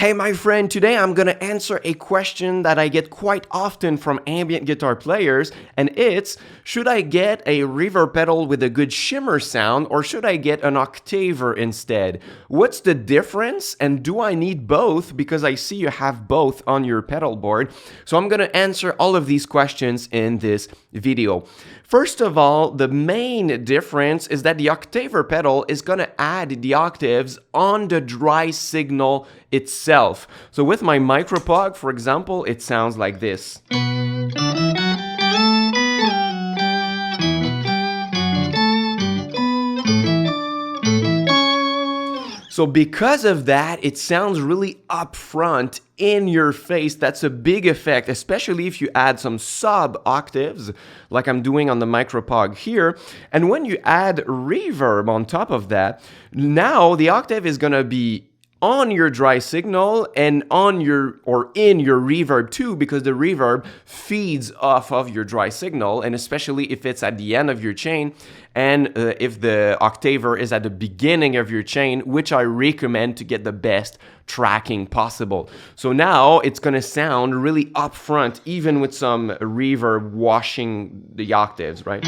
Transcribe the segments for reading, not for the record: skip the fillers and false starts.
Hey my friend, today I'm gonna answer a question that I get quite often from ambient guitar players, and it's, should I get a reverb pedal with a good shimmer sound or should I get an octaver instead? What's the difference and do I need both, because I see you have both on your pedal board? So I'm gonna answer all of these questions in this video. First of all, the main difference is that the octaver pedal is going to add the octaves on the dry signal itself. So with my Micropog, for example, it sounds like this. So because of that, it sounds really upfront, in your face. That's a big effect, especially if you add some sub octaves, like I'm doing on the Micropog here. And when you add reverb on top of that, now the octave is gonna be on your dry signal and on your in your reverb too, because the reverb feeds off of your dry signal, and especially if it's at the end of your chain and if the octaver is at the beginning of your chain, which I recommend to get the best tracking possible. So now it's gonna sound really upfront, even with some reverb washing the octaves, right?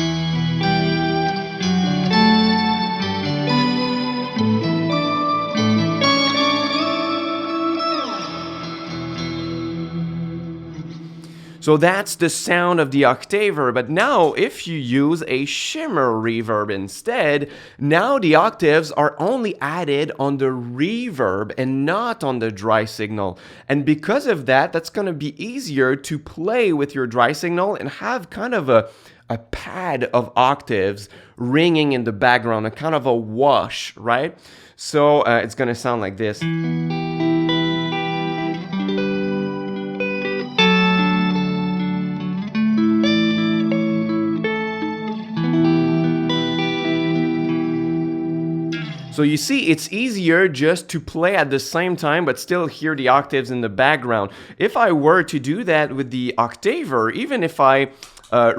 So that's the sound of the octaver. But now if you use a shimmer reverb instead, now the octaves are only added on the reverb and not on the dry signal. And because of that, that's going to be easier to play with your dry signal and have kind of a pad of octaves ringing in the background, a kind of a wash, right? So it's going to sound like this. So you see, it's easier just to play at the same time, but still hear the octaves in the background. If I were to do that with the octaver, even if I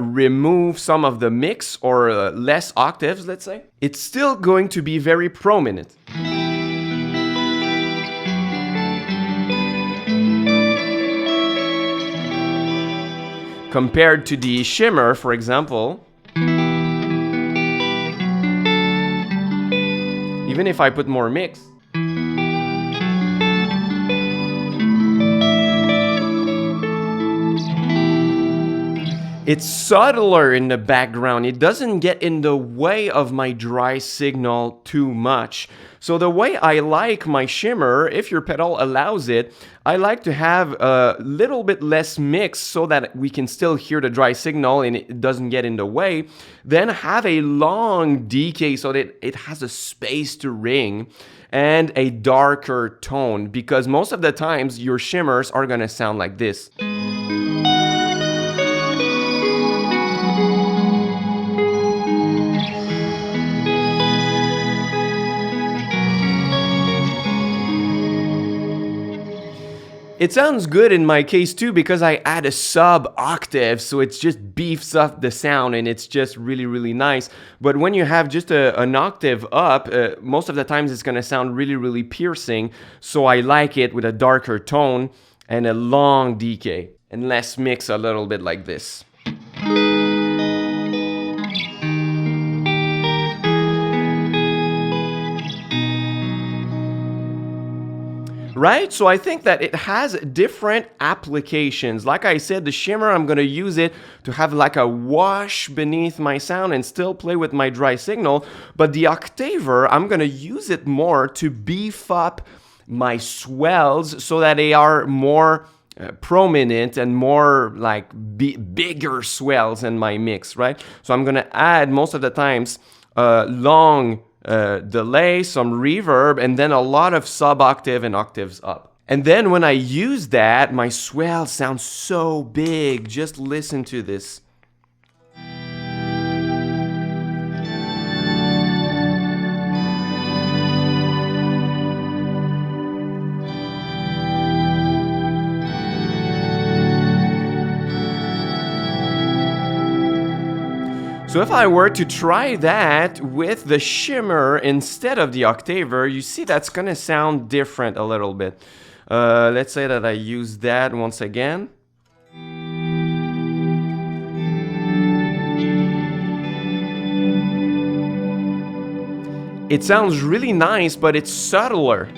remove some of the mix or less octaves, let's say, it's still going to be very prominent. Compared to the shimmer, for example, even if I put more mix, it's subtler in the background. It doesn't get in the way of my dry signal too much. So the way I like my shimmer, if your pedal allows it, I like to have a little bit less mix so that we can still hear the dry signal and it doesn't get in the way. Then have a long decay so that it has a space to ring and a darker tone, because most of the times your shimmers are gonna sound like this. It sounds good in my case too, because I add a sub octave, so it just beefs up the sound and it's just really, really nice. But when you have just an octave up, most of the times it's gonna sound really, really piercing. So I like it with a darker tone and a long decay and less mix, a little bit like this. Right? So I think that it has different applications. Like I said, the shimmer, I'm going to use it to have like a wash beneath my sound and still play with my dry signal. But the octaver, I'm going to use it more to beef up my swells so that they are more prominent and more like bigger swells in my mix, right? So I'm going to add most of the times long delay, some reverb, and then a lot of sub-octave and octaves up. And then when I use that, my swell sounds so big. Just listen to this. So if I were to try that with the shimmer instead of the octaver, you see that's gonna sound different a little bit. Let's say that I use that once again. It sounds really nice, but it's subtler.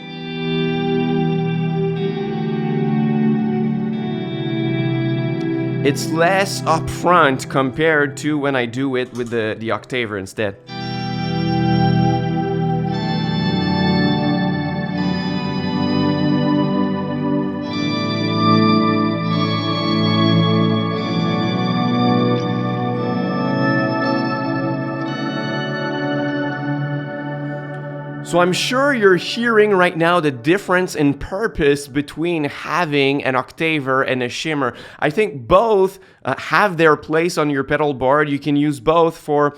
It's less upfront compared to when I do it with the octaver instead. So I'm sure you're hearing right now the difference in purpose between having an octaver and a shimmer. I think both have their place on your pedal board. You can use both for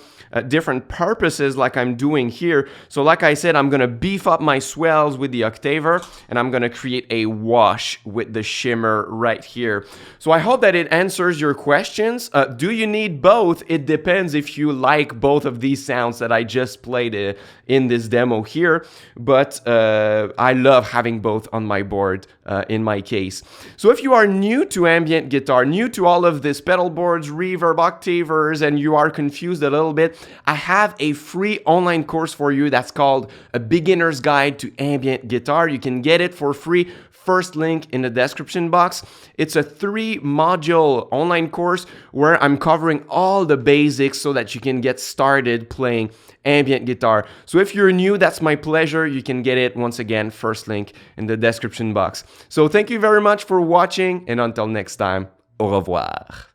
different purposes like I'm doing here. So like I said, I'm gonna beef up my swells with the octaver and I'm gonna create a wash with the shimmer right here. So I hope that it answers your questions. Do you need both? It depends if you like both of these sounds that I just played in this demo here, but I love having both on my board in my case. So if you are new to ambient guitar, new to all of this pedal boards, reverb, octavers, and you are confused a little bit, I have a free online course for you that's called A Beginner's Guide to Ambient Guitar. You can get it for free. First link in the description box. It's a 3-module online course where I'm covering all the basics so that you can get started playing ambient guitar. So if you're new, that's my pleasure. You can get it once again, first link in the description box. So thank you very much for watching, and until next time, au revoir.